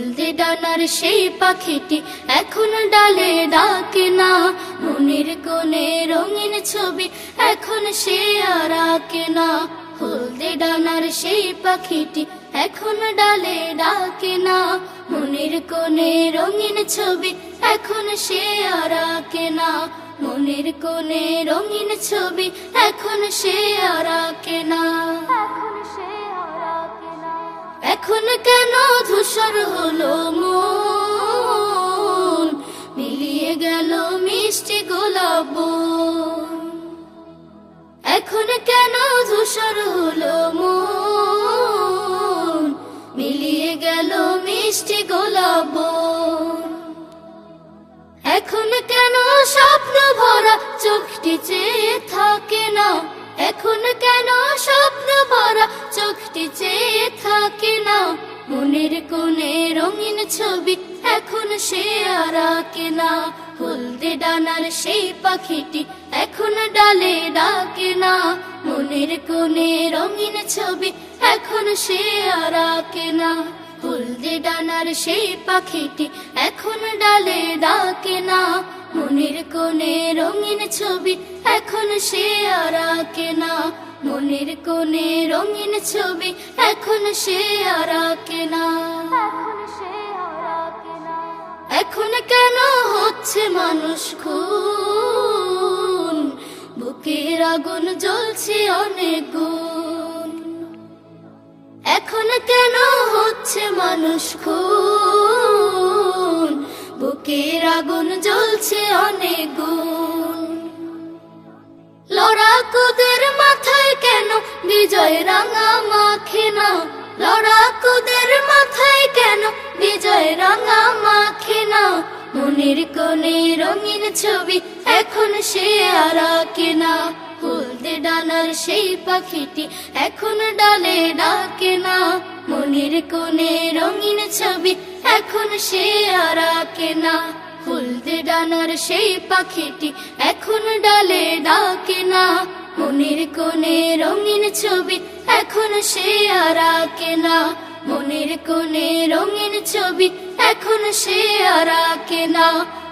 হলদে ডানার সেই পাখিটি এখন ডালে ডাকে না, মনের কোণে রঙিন ছবি এখন সে আর আঁকে না। হলদে ডানার সেই পাখিটি এখন ডালে ডাকে না, মনের কোণে রঙিন ছবি এখন সে আর আঁকে না। মনের কোণে রঙিন ছবি এখন সে আর আঁকে না। এখন কেন ধূসর হলো মন, মিলিয়ে গেল মিষ্টি গোলাপ বন। এখন কেন ধূসর হলো মন, মিলিয়ে গেল মিষ্টি গোলাপ বন। এখন কেন স্বপ্ন ভরা চোখটি চেয়ে থাকে না, এখন কেন স্বপ্ন ভরা চোখটি চেয়ে থাকে না। মনের কোণে রঙিন ছবি এখন সে আর আঁকে না, হলদে ডানার সেই পাখিটি এখন ডালে ডাকে না। মনের কোণে রঙিন ছবি এখন সে আর আঁকে না, হলদে ডানার সেই পাখিটি এখন ডালে ডাকে না। মনের কোণে রঙিন ছবি এখন সে আর আঁকে না, মনের কোণে রঙিন ছবি এখন সে আর আঁকে না। এখন কেন হচ্ছে মানুষ খুন, বুকের আগুন জ্বলছে অনেক গুণ। এখন কেন হচ্ছে মানুষ খুন, বুকের আগুন জ্বলছে অনেক গুণ। লড়াকুদের মাথায় কেন বিজয় রাঙা মাখে না, লড়াকুদের মাথায় কেন বিজয় রাঙা মাখে না। মনের কোণে রঙিন ছবি এখন সে আর আঁকে না, হলদে ডানার সেই পাখিটি এখন ডালে ডাকে না। মনের কোণে রঙিন ছবি এখন সে আর আঁকে না, হলদে ডানার সেই পাখিটি এখন ডালে ডাকে না। মনের কোণে রঙিন ছবি এখন সে আর আঁকে না, মনের কোণে রঙিন ছবি এখন সে আর আঁকে না।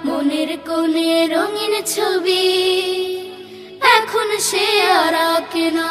মনের কোণে রঙিন ছবি এখন সে আর আঁকে না।